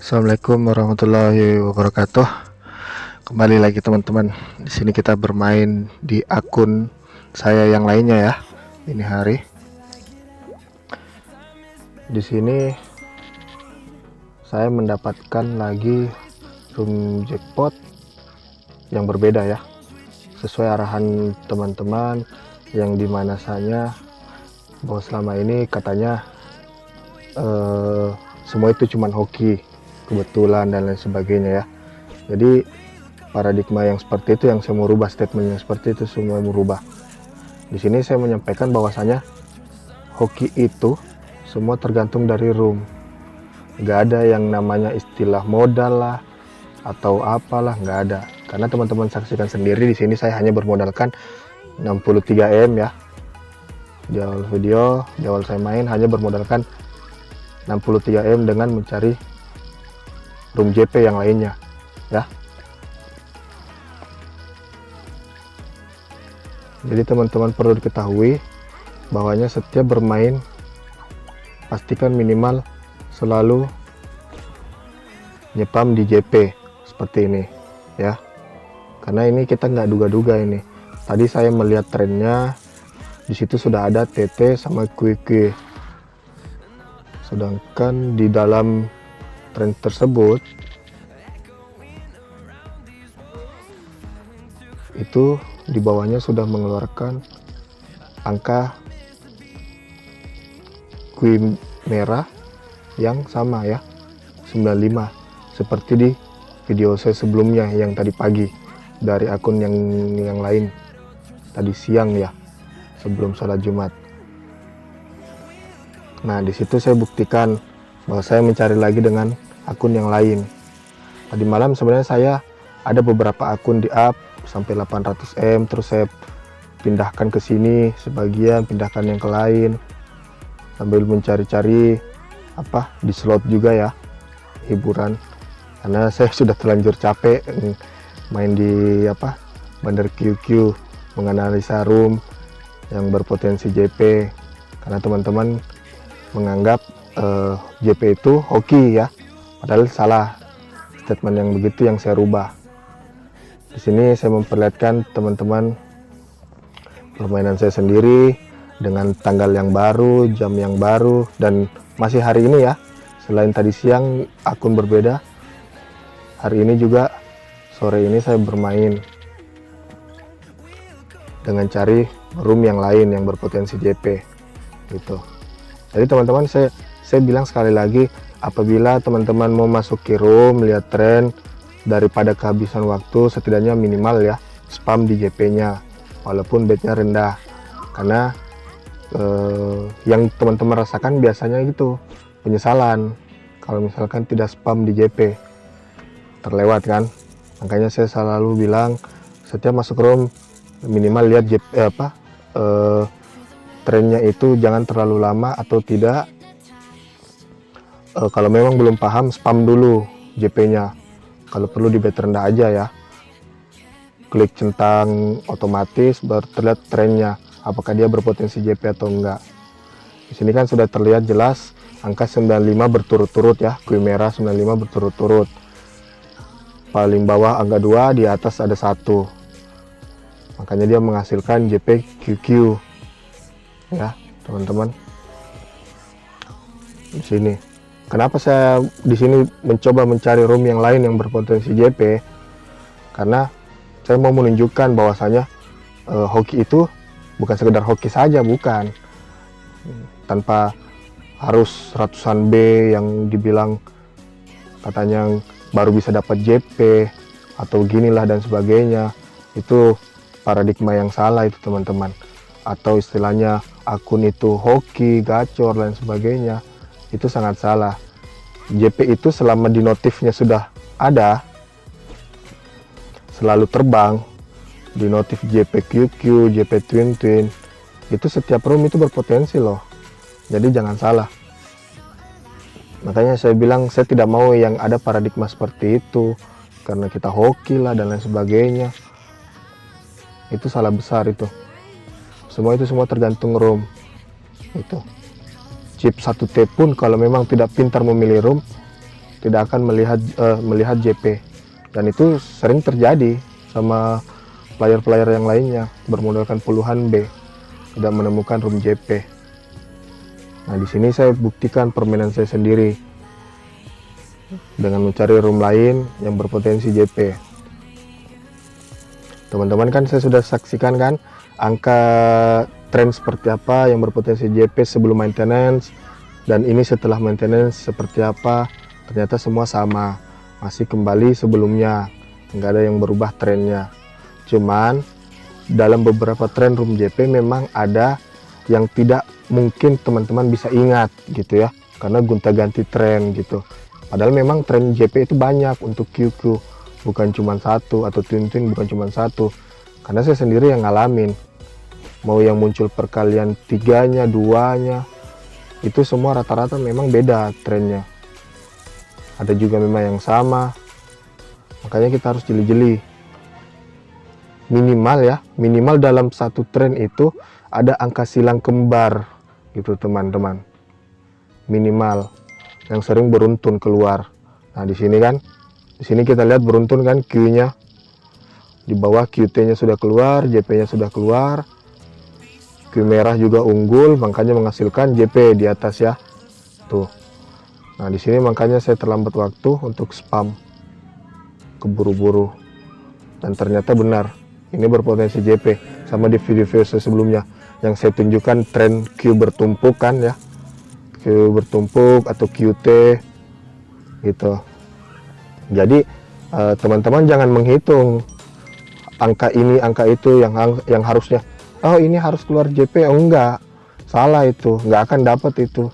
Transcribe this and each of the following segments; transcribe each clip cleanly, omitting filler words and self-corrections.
Assalamualaikum warahmatullahi wabarakatuh. Kembali lagi teman-teman. Di sini kita bermain di akun saya yang lainnya ya. Ini hari. Di sini saya mendapatkan lagi room jackpot yang berbeda ya. Sesuai arahan teman-teman yang dimana saya bahwa selama ini katanya semua itu cuman hoki, kebetulan dan lain sebagainya ya. Jadi paradigma yang seperti itu yang saya mau rubah, statement yang seperti itu semua mau rubah. Di sini saya menyampaikan bahwasanya hoki itu semua tergantung dari room. Gak ada yang namanya istilah modal lah atau apalah, nggak ada. Karena teman-teman saksikan sendiri di sini saya hanya bermodalkan 63 M ya. Di awal video, di awal saya main hanya bermodalkan 63 M dengan mencari room JP yang lainnya ya. Jadi teman-teman perlu diketahui bahwanya setiap bermain pastikan minimal selalu nyepam di JP seperti ini ya, karena ini kita nggak duga-duga. Ini tadi saya melihat trennya, di situ sudah ada TT sama QQ, sedangkan di dalam tren tersebut itu di bawahnya sudah mengeluarkan angka Q merah yang sama ya, 95, seperti di video saya sebelumnya yang tadi pagi dari akun yang lain tadi siang ya, sebelum sholat Jumat. Nah, di situ saya buktikan bahwa saya mencari lagi dengan akun yang lain. Tadi malam sebenarnya saya ada beberapa akun di up sampai 800 M, terus saya pindahkan ke sini sebagian, pindahkan yang ke lain sambil mencari-cari apa di slot juga ya, hiburan. Karena saya sudah terlanjur capek main di apa bandar QQ, menganalisa room yang berpotensi JP, karena teman-teman menganggap JP itu hoki ya, padahal salah. Statement yang begitu yang saya rubah. Di sini saya memperlihatkan teman-teman permainan saya sendiri dengan tanggal yang baru, jam yang baru, dan masih hari ini ya. Selain tadi siang akun berbeda, hari ini juga sore ini saya bermain dengan cari room yang lain yang berpotensi JP gitu. Jadi teman-teman saya bilang sekali lagi, apabila teman-teman mau masuk ke room, lihat tren, daripada kehabisan waktu, setidaknya minimal ya spam di JP-nya walaupun bet-nya rendah. Karena yang teman-teman rasakan biasanya itu penyesalan kalau misalkan tidak spam di JP, terlewat kan. Makanya saya selalu bilang setiap masuk room minimal lihat JP trennya itu jangan terlalu lama, atau tidak kalau memang belum paham spam dulu JP-nya. Kalau perlu di bet rendah aja ya, klik centang otomatis baru terlihat trennya apakah dia berpotensi JP atau enggak. Di sini kan sudah terlihat jelas angka 95 berturut-turut ya, Q merah 95 berturut-turut. Paling bawah angka 2, di atas ada 1. Makanya dia menghasilkan JP QQ ya, teman-teman. Di sini kenapa saya di sini mencoba mencari room yang lain yang berpotensi JP? Karena saya mau menunjukkan bahwasanya hoki itu bukan sekedar hoki saja, bukan. Tanpa harus ratusan B yang dibilang katanya baru bisa dapat JP atau ginilah dan sebagainya. Itu paradigma yang salah itu teman-teman. Atau istilahnya akun itu hoki, gacor dan sebagainya. Itu sangat salah. JP itu selama di notifnya sudah ada, selalu terbang di notif JP QQ, JP Twin, itu setiap room itu berpotensi loh. Jadi jangan salah. Makanya saya bilang saya tidak mau yang ada paradigma seperti itu, karena kita hoki lah dan lain sebagainya. Itu salah besar itu. Semua tergantung room. Itu chip 1T pun kalau memang tidak pintar memilih room, tidak akan melihat JP, dan itu sering terjadi sama player-player yang lainnya bermodalkan puluhan B tidak menemukan room JP. Nah, di sini saya buktikan permainan saya sendiri dengan mencari room lain yang berpotensi JP. Teman-teman kan saya sudah saksikan kan angka tren seperti apa yang berpotensi JP sebelum maintenance, dan ini setelah maintenance seperti apa. Ternyata semua sama, masih kembali sebelumnya, nggak ada yang berubah trennya. Cuman dalam beberapa tren room JP memang ada yang tidak mungkin teman-teman bisa ingat gitu ya, karena gonta-ganti tren gitu. Padahal memang tren JP itu banyak untuk QQ, bukan cuma satu, atau twin-twin bukan cuma satu. Karena saya sendiri yang ngalamin, mau yang muncul perkalian 3-nya, 2-nya, itu semua rata-rata memang beda trennya. Ada juga memang yang sama, makanya kita harus jeli-jeli. Minimal dalam satu tren itu ada angka silang kembar gitu teman-teman, minimal yang sering beruntun keluar. Nah, di sini kan, di sini kita lihat beruntun kan, Q-nya di bawah, QT-nya sudah keluar, JP-nya sudah keluar, Q merah juga unggul, makanya menghasilkan JP di atas ya, tuh. Nah, di sini makanya saya terlambat waktu untuk spam, keburu-buru, dan ternyata benar, ini berpotensi JP. Sama di video-video saya sebelumnya yang saya tunjukkan tren Q bertumpuk kan ya, Q bertumpuk atau QT gitu. Jadi teman-teman jangan menghitung angka ini angka itu yang harusnya, oh ini harus keluar JP, oh enggak, salah, itu nggak akan dapat itu.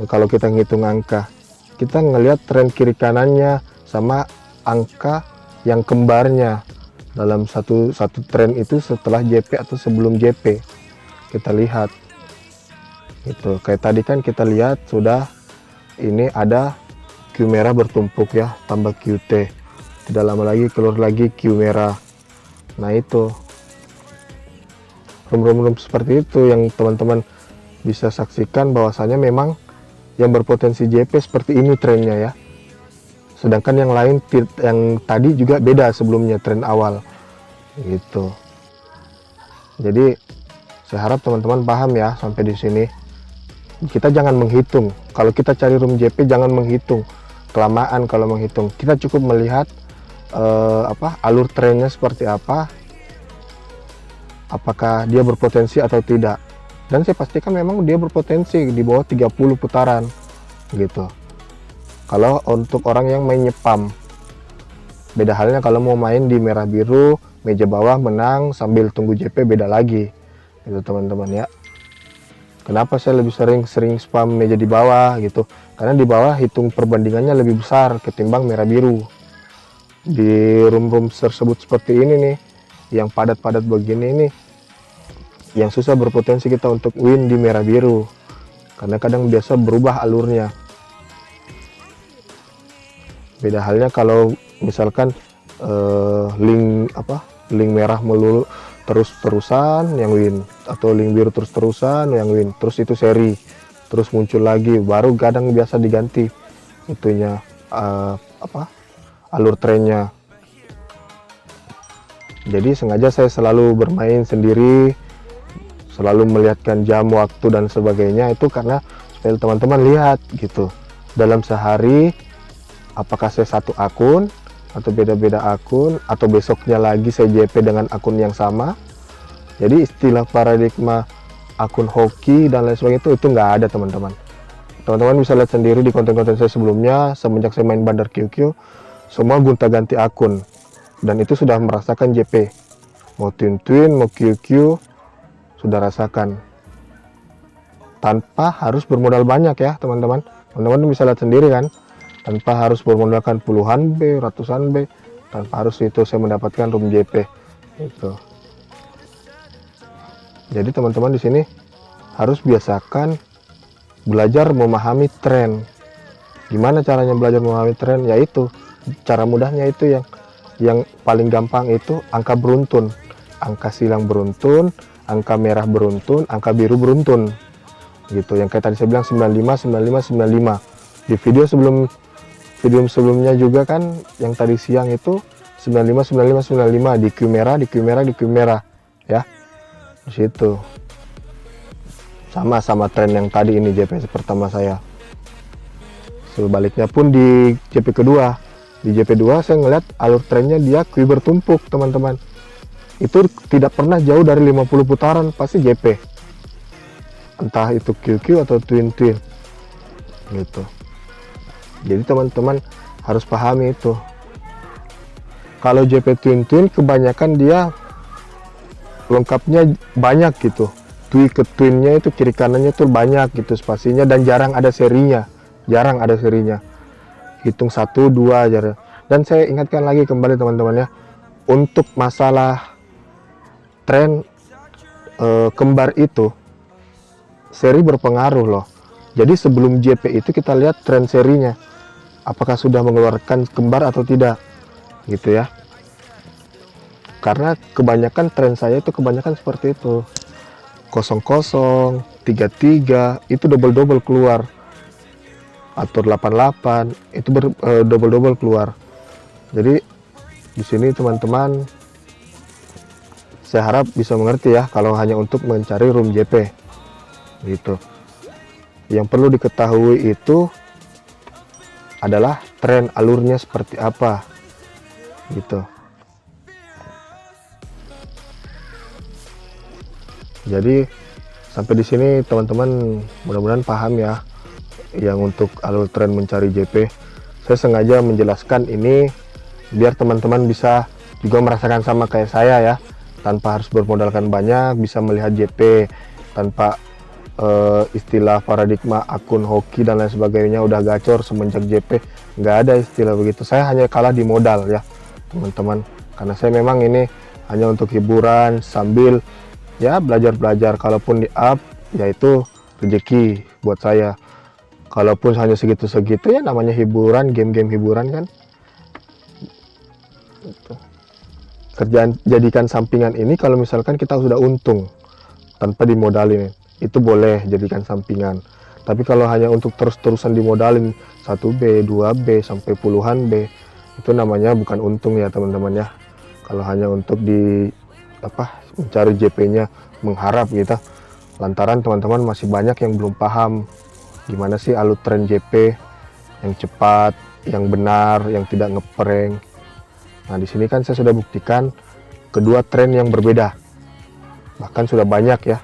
Kalau kita ngitung angka, kita ngelihat tren kiri kanannya sama angka yang kembarnya dalam satu tren itu setelah JP atau sebelum JP. Kita lihat itu kayak tadi kan kita lihat sudah ini ada Q merah bertumpuk ya, tambah QT, tidak lama lagi keluar lagi Q merah. Nah, itu room seperti itu yang teman-teman bisa saksikan bahwasanya memang yang berpotensi JP seperti ini trennya ya. Sedangkan yang lain yang tadi juga beda sebelumnya tren awal gitu. Jadi saya harap teman-teman paham ya sampai di sini. Kita jangan menghitung. Kalau kita cari room JP jangan menghitung. Kelamaan kalau menghitung. Kita cukup melihat alur trennya seperti apa. Apakah dia berpotensi atau tidak. Dan saya pastikan memang dia berpotensi di bawah 30 putaran gitu. Kalau untuk orang yang main nyepam, beda halnya kalau mau main di merah biru, meja bawah menang sambil tunggu JP, beda lagi gitu teman-teman ya. Kenapa saya lebih sering spam meja di bawah gitu, karena di bawah hitung perbandingannya lebih besar ketimbang merah biru. Di room tersebut seperti ini nih, yang padat-padat begini nih, yang susah berpotensi kita untuk win di merah biru, karena kadang biasa berubah alurnya. Beda halnya kalau misalkan link merah melulu terus-terusan yang win, atau link biru terus-terusan yang win, terus itu seri, terus muncul lagi, baru kadang biasa diganti itunya alur trennya. Jadi sengaja saya selalu bermain sendiri, selalu melihatkan jam, waktu dan sebagainya, itu karena supaya teman-teman lihat gitu dalam sehari apakah saya satu akun atau beda-beda akun, atau besoknya lagi saya JP dengan akun yang sama. Jadi istilah paradigma akun hoki dan lain sebagainya itu nggak ada teman-teman. Teman-teman bisa lihat sendiri di konten-konten saya sebelumnya, semenjak saya main bandar QQ semua gonta-ganti akun, dan itu sudah merasakan JP, mau twin-twin mau QQ sudah rasakan tanpa harus bermodal banyak ya teman-teman. Teman-teman bisa lihat sendiri kan, tanpa harus bermodalkan puluhan B, ratusan B, tanpa harus itu saya mendapatkan room JP itu. Jadi teman-teman di sini harus biasakan belajar memahami tren. Gimana caranya belajar memahami tren? Yaitu cara mudahnya itu yang paling gampang itu angka beruntun, angka silang beruntun, angka merah beruntun, angka biru beruntun gitu. Yang kayak tadi saya bilang 95 95 95. Di video video sebelumnya juga kan yang tadi siang itu 95 95 95 di Q merah ya. Di situ sama tren yang tadi ini JP pertama saya. Sebaliknya pun di JP kedua. Di JP 2 saya ngeliat alur trennya dia Q bertumpuk teman-teman. Itu tidak pernah jauh dari 50 putaran pasti JP. Entah itu QQ atau twin gitu. Jadi teman-teman harus pahami itu. Kalau JP twin kebanyakan dia lengkapnya banyak gitu. Ke twinnya itu kiri kanannya tuh banyak gitu spasinya, dan jarang ada serinya. Hitung 1 2 aja. Dan saya ingatkan lagi kembali teman-teman ya, untuk masalah tren kembar itu seri berpengaruh loh. Jadi sebelum JP itu kita lihat tren serinya, apakah sudah mengeluarkan kembar atau tidak gitu ya. Karena kebanyakan tren saya itu kebanyakan seperti itu, 00 33 itu double keluar, atau 88 itu double keluar. Jadi di sini teman-teman saya harap bisa mengerti ya, kalau hanya untuk mencari room JP gitu. Yang perlu diketahui itu adalah tren alurnya seperti apa gitu. Jadi sampai di sini teman-teman mudah-mudahan paham ya, yang untuk alur tren mencari JP. Saya sengaja menjelaskan ini biar teman-teman bisa juga merasakan sama kayak saya ya, tanpa harus bermodalkan banyak, bisa melihat JP tanpa istilah paradigma akun hoki dan lain sebagainya udah gacor semenjak JP. Nggak ada istilah begitu. Saya hanya kalah di modal ya teman-teman, karena saya memang ini hanya untuk hiburan sambil ya belajar. Kalaupun di up yaitu rezeki buat saya. Kalaupun hanya segitu-segitu ya namanya hiburan, game-game hiburan kan. Kerjaan jadikan sampingan ini kalau misalkan kita sudah untung tanpa dimodalin, itu boleh jadikan sampingan. Tapi kalau hanya untuk terus-terusan dimodalin 1B, 2B sampai puluhan B, itu namanya bukan untung ya teman-teman ya. Kalau hanya untuk mencari JP-nya, mengharap gitu. Lantaran teman-teman masih banyak yang belum paham gimana sih alur tren JP yang cepat, yang benar, yang tidak ngeprank. Nah, di sini kan saya sudah buktikan kedua tren yang berbeda. Bahkan sudah banyak ya.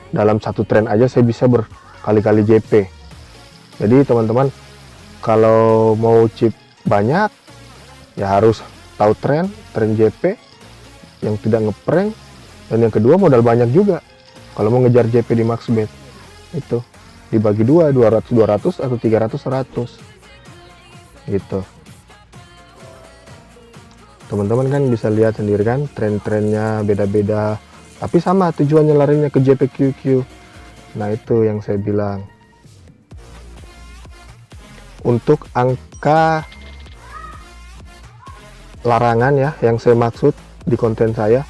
Dalam satu tren aja saya bisa berkali-kali JP. Jadi teman-teman kalau mau chip banyak ya harus tahu tren JP yang tidak ngeprank, dan yang kedua modal banyak juga. Kalau mau ngejar JP di Maxbet itu dibagi 200 atau 300 100 gitu. Teman-teman kan bisa lihat sendiri kan tren-trennya beda-beda, tapi sama tujuannya larinya ke JPQQ. Nah itu yang saya bilang. Untuk angka larangan ya yang saya maksud di konten saya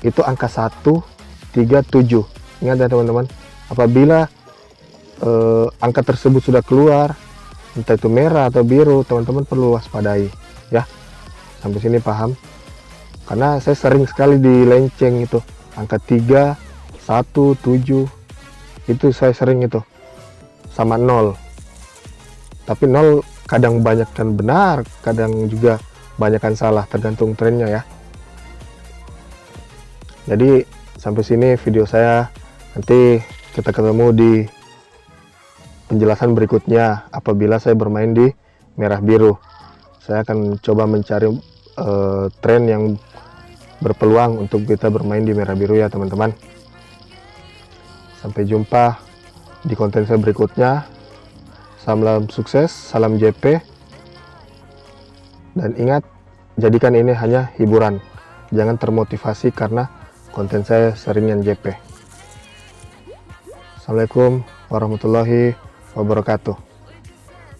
itu angka 137. Ingat ya teman-teman, apabila angka tersebut sudah keluar, entah itu merah atau biru, teman-teman perlu waspadai ya. Sampai sini paham? Karena saya sering sekali dilenceng itu angka 3, 1, 7 itu saya sering itu sama 0. Tapi 0 kadang banyakkan benar, kadang juga banyakkan salah, tergantung trennya ya. Jadi sampai sini video saya, nanti kita ketemu di penjelasan berikutnya apabila saya bermain di merah biru. Saya akan coba mencari tren yang berpeluang untuk kita bermain di merah biru ya teman-teman. Sampai jumpa di konten saya berikutnya. Salam sukses, salam JP, dan ingat, jadikan ini hanya hiburan, jangan termotivasi karena konten saya seringan JP. Assalamualaikum warahmatullahi wabarakatuh.